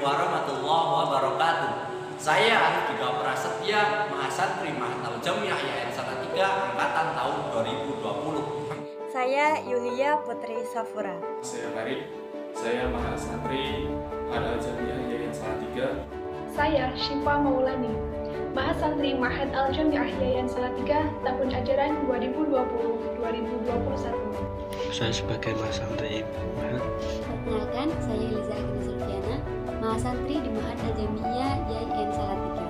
warahmatullahi wabarakatuh. Saya Arif Dika Prasetya, Mahasantri Mahat Al-Jamiah YN Salatiga angkatan tahun 2020. Saya Yulia Putri Safura. Saya Farid, saya Mahasantri Mahat Al-Jamiah YN Salatiga. Saya Syifa Maulani, Mahasantri Mahat Al-Jamiah YN Salatiga tahun ajaran 2020-2021. Saya sebagai Mahasantri Mahat. Perkenalkan, saya Eliza Agnes Sulfiana, Mahasantri di Mahat Al-Jamiah YN Salatiga.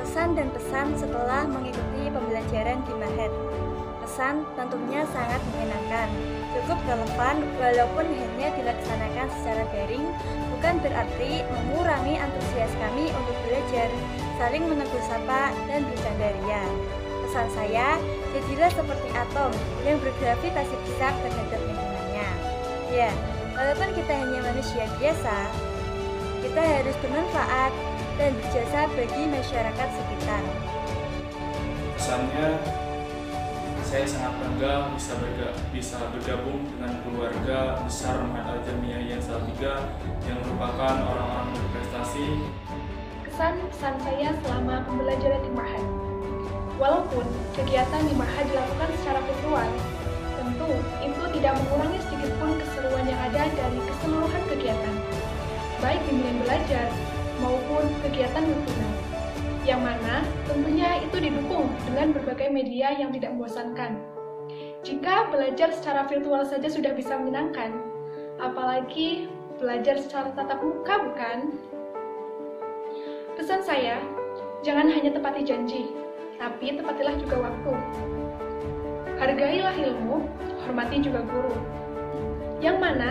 Pesan dan pesan setelah mengikuti pembelajaran di Mahat. Pesan tentunya sangat menyenangkan, cukup relevan walaupun hanya dilaksanakan secara daring, bukan berarti mengurangi antusias kami untuk belajar, saling menegur sapa dan bercandaria. Pesan saya, jadilah seperti atom yang bergravitasi besar terhadap lingkungannya. Ya, walaupun kita hanya manusia biasa, kita harus bermanfaat dan berjasa bagi masyarakat sekitar. Pesannya, saya sangat bangga bisa bergabung dengan keluarga besar Mahat Al-Jamiah YN Salatiga yang merupakan orang-orang berprestasi. Kesan-pesan saya selama pembelajaran di Mahat. Walaupun kegiatan di Mahat dilakukan secara virtual, tentu itu tidak mengurangi sedikitpun keseruan yang ada dari keseluruhan kegiatan, baik bimbingan belajar maupun kegiatan rutinal, yang mana tentunya itu didukung dengan berbagai media yang tidak membosankan. Jika belajar secara virtual saja sudah bisa menyenangkan, apalagi belajar secara tatap muka, bukan? Pesan saya, jangan hanya tepati janji, tapi tepatilah juga waktu. Hargailah ilmu, hormati juga guru. Yang mana,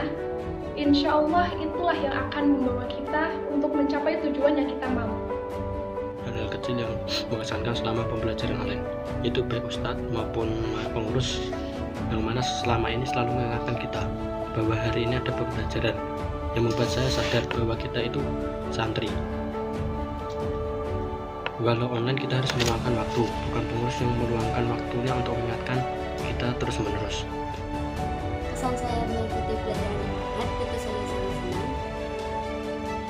insya Allah itulah yang akan membawa kita untuk mencapai tujuan yang kita mau. Hal-hal kecil yang mengesankan selama pembelajaran online, yaitu baik ustadz maupun pengurus yang mana selama ini selalu mengingatkan kita bahwa hari ini ada pembelajaran yang membuat saya sadar bahwa kita itu santri. Walau online kita harus meluangkan waktu, bukan pengurus yang meluangkan waktunya untuk mengingatkan kita terus-menerus. Pesan saya mengikuti pelajaran di Mahat tentu saja sangat senang.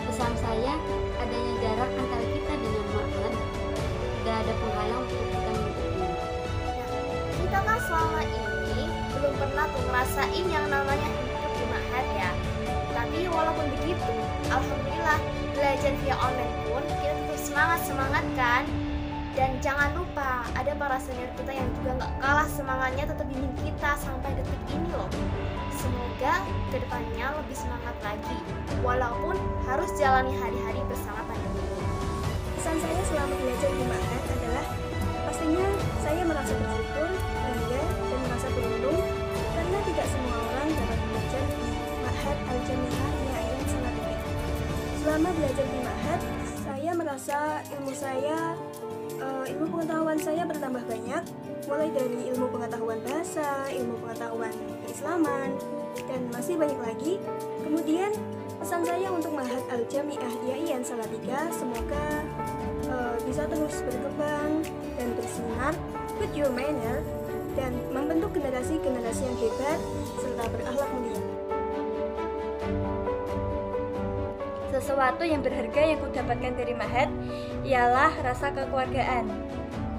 Pesan saya, adanya jarak antara kita dengan Mahat tidak ada penghalang untuk kita mengikuti. Kita kan selama ini belum pernah tuh ngerasain yang namanya hidup di Mahat ya. Tapi walaupun begitu, alhamdulillah belajar via online pun kita tetap semangat kan. Dan jangan lupa ada para senior kita yang juga gak kalah semangatnya tetap bimbing kita sampai detik ini loh. Semoga kedepannya lebih semangat lagi, walaupun harus jalani hari-hari bersama pandemi ini. Pesan saya selama belajar di Mahat adalah pastinya saya merasa bersyukur, bangga, dan merasa beruntung karena tidak semua orang dapat belajar di Mahat Al-Jamiah YN Salatiga. Selama belajar di Mahat, saya merasa ilmu pengetahuan saya bertambah banyak, mulai dari ilmu pengetahuan bahasa, ilmu pengetahuan keislaman, dan masih banyak lagi. Kemudian pesan saya untuk Mahat Al-Jamiah YN Salatiga semoga bisa terus berkembang dan bersinar, with your manner, dan membentuk generasi-generasi yang hebat serta berakhlak mulia. Sesuatu yang berharga yang kudapatkan dari Mahat ialah rasa kekeluargaan.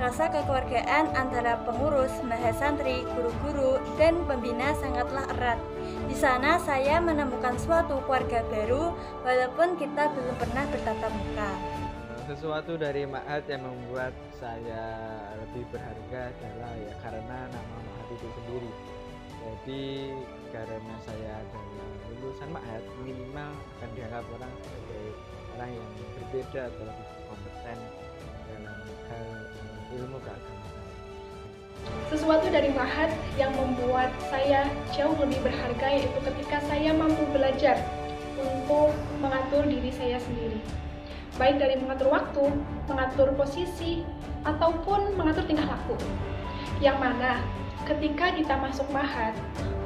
Rasa kekeluargaan antara pengurus, mahasantri, guru-guru, dan pembina sangatlah erat. Di sana saya menemukan suatu keluarga baru walaupun kita belum pernah bertatap muka. Sesuatu dari Mahat yang membuat saya lebih berharga adalah ya karena nama Mahat itu sendiri. Jadi karena saya adalah lulusan Mahat, minimal akan dianggap orang sebagai orang yang berbeda atau lebih kompeten dalam hal ilmu keagamaan. Sesuatu dari Mahat yang membuat saya jauh lebih berharga yaitu ketika saya mampu belajar untuk mengatur diri saya sendiri. Baik dari mengatur waktu, mengatur posisi, ataupun mengatur tingkah laku. Yang mana ketika kita masuk Mahat,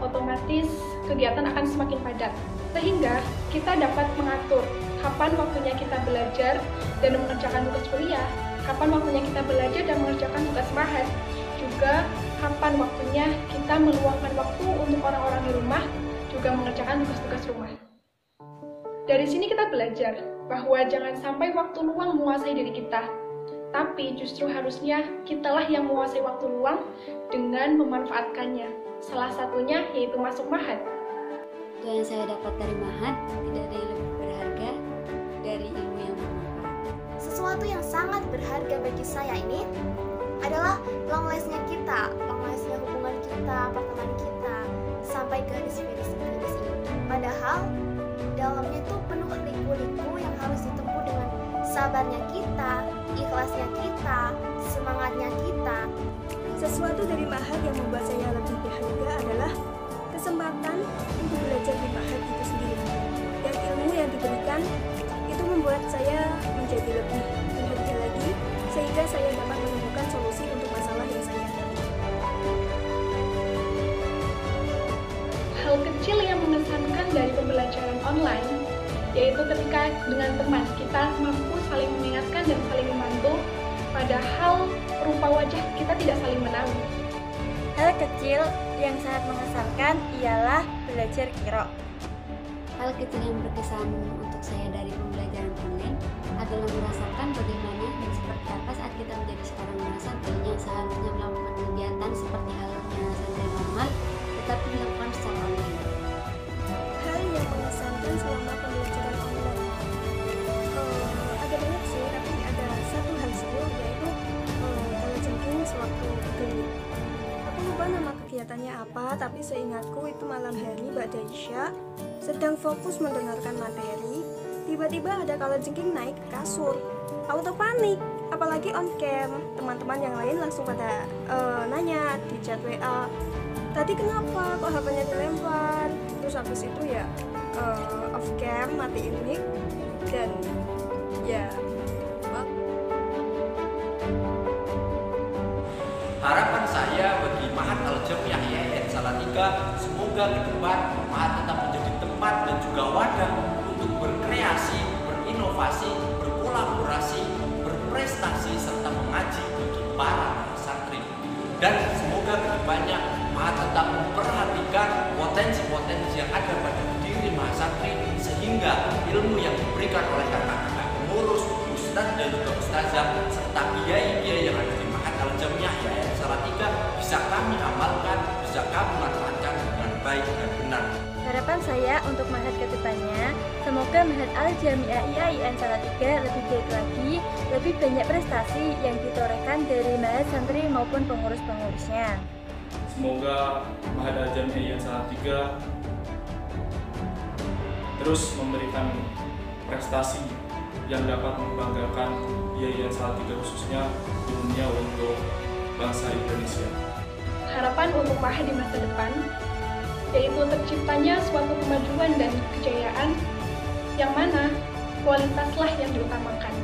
otomatis kegiatan akan semakin padat. Sehingga kita dapat mengatur kapan waktunya kita belajar dan mengerjakan tugas kuliah, kapan waktunya kita belajar dan mengerjakan tugas Mahat, juga kapan waktunya kita meluangkan waktu untuk orang-orang di rumah, juga juga mengerjakan tugas-tugas rumah. Dari sini kita belajar bahwa jangan sampai waktu luang menguasai diri kita, tapi justru harusnya kitalah yang menguasai waktu luang dengan memanfaatkannya. Salah satunya yaitu masuk Ma'had. Itu yang saya dapat dari Ma'had, tidak ada yang lebih berharga dari ilmu yang bermanfaat. Sesuatu yang sangat berharga bagi saya ini adalah long lastnya kita, long lastnya hubungan kita, pertemanan kita, sampai garis ini. Padahal dalamnya itu penuh liku-liku yang harus ditempuh dengan sabarnya kita, ikhlasnya kita, semangatnya kita. Sesuatu dari Ma'had yang membuat saya lebih berharga adalah kesempatan untuk belajar di Ma'had itu sendiri. Dan ilmu yang diberikan itu membuat saya menjadi lebih berharga lagi, sehingga saya dapat menemukan solusi untuk masalah yang saya hadapi. Hal kecil yang mengesankan dari pembelajaran online, yaitu ketika dengan teman kita mampu saling mengingatkan dan saling membantu, padahal rupa wajah kita tidak saling menahu. Hal kecil yang sangat mengesankan ialah belajar qiraah. Hal kecil yang berkesan untuk saya dari pembelajaran online adalah merasakan bagaimana dan seperti apa saat kita menjadi seorang mahasiswa yang seharusnya melakukan kegiatan seperti halnya santri normal, tetapi dilakukan secara online. Hal yang mengesankan selama pembelajaran online ada banyak sih, tapi ada satu hal sih, yaitu kalajengking sewaktu gelut. Aku lupa nama kegiatannya apa, tapi seingatku itu malam hari ba'da isya, sedang fokus mendengarkan materi, tiba-tiba ada kalajengking naik ke kasur. Auto panik, apalagi on cam. Teman-teman yang lain langsung pada nanya di chat WA, tadi kenapa kok HP-nya dilempar? Terus habis itu ya off cam, matiin mic, dan ya Harapan saya bagi Ma'had Al-Jamiah IAIN Salatiga, semoga ke depan Ma'had tetap menjadi tempat dan juga wadah untuk berkreasi, berinovasi, berkolaborasi, berprestasi, serta mengaji bagi para santri. Dan semoga ke depannya Ma'had tetap memperhatikan potensi-potensi yang ada pada diri mahasantri, sehingga ilmu yang diberikan oleh kakak-kakak pengurus, ustadz dan juga ustazah, serta kiai-kiai yang ada di Ma'had Al-Jamiah IAIN Salatiga bisa kami amalkan, bisa kami manfaatkan dengan baik dan benar. Harapan saya untuk Ma'had ke depannya, semoga Ma'had Al-Jamiah IAIN Salatiga lebih baik lagi, lebih banyak prestasi yang ditorehkan dari Ma'had santri maupun pengurus-pengurusnya. Semoga Ma'had Al-Jamiah IAIN Salatiga terus memberikan prestasi yang dapat membanggakan IAIN Salatiga, khususnya dunia untuk bangsa Indonesia. Harapan untuk Ma'had di masa depan yaitu terciptanya suatu kemajuan dan kejayaan yang mana kualitaslah yang diutamakan.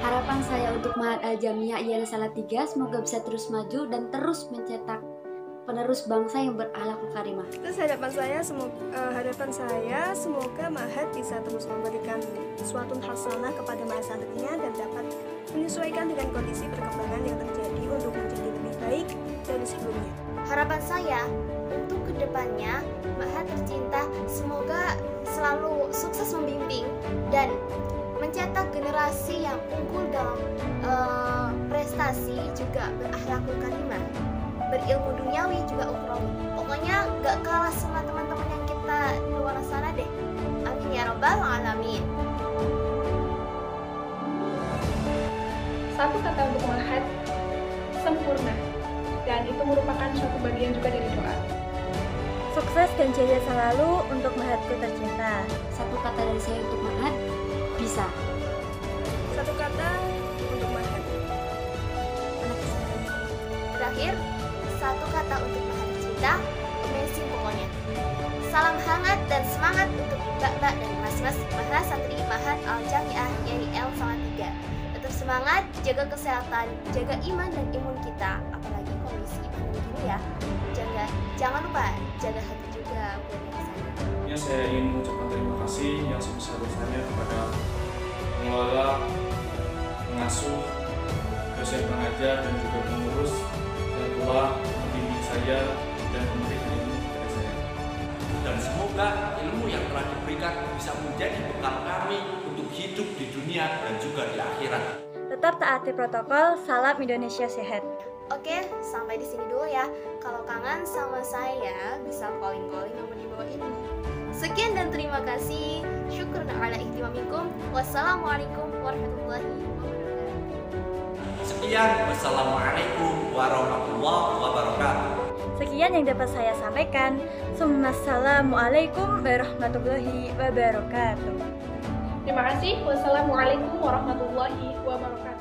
Harapan saya untuk Ma'had Al-Jamiah IAIN Salatiga semoga bisa terus maju dan terus mencetak penerus bangsa yang berakhlak karimah. Terus harapan saya semoga Ma'had bisa terus memberikan suatu hasanah kepada masyarakat dan dapat menyesuaikan dengan kondisi perkembangan yang terjadi untuk menjadi lebih baik dari sebelumnya. Harapan saya untuk kedepannya Ma'had tercinta semoga selalu sukses membimbing dan mencetak generasi yang unggul dalam prestasi, juga berakhlakul karimah, berilmu duniawi juga ukhrawi. Pokoknya gak kalah sama teman-teman yang kita di luar sana deh. Amin ya rabbal alamin. Satu kata untuk Ma'had, sempurna, dan itu merupakan suatu bagian juga dari doa. Sukses dan jaya selalu untuk Ma'hadku tercinta. Satu kata dari saya untuk Ma'had, bisa. Satu kata untuk Ma'had, Terakhir, satu kata untuk Ma'had cinta, amazing pokoknya. Salam hangat dan semangat untuk mbak-mbak dan mas-mas mahasantri Ma'had Al-Jamiah IAIN Salatiga. Tetap semangat, jaga kesehatan, jaga iman dan imun kita, apalagi kondisi pandemi gini ya. Jangan lupa jaga hati juga buat yang sana. Ya, saya ingin mengucapkan terima kasih yang sebesar-besarnya kepada pengelola, pengasuh, dosen pengajar dan juga pengurus yang telah membimbing saya dan memberikan ilmu kepada saya. semoga ilmu yang telah diberikan bisa menjadi bekal kami untuk hidup di dunia dan juga di akhirat. Tetap taati protokol, salam Indonesia sehat. Oke, sampai di sini dulu ya. Kalau kangen sama saya, bisa calling nomor di bawah ini. Sekian dan terima kasih. Syukur ala ihtimamikum. Wassalamualaikum warahmatullahi wabarakatuh. Sekian, wassalamualaikum warahmatullahi wabarakatuh. Sekian yang dapat saya sampaikan. Assalamualaikum warahmatullahi wabarakatuh. Terima kasih. Wassalamualaikum warahmatullahi wabarakatuh.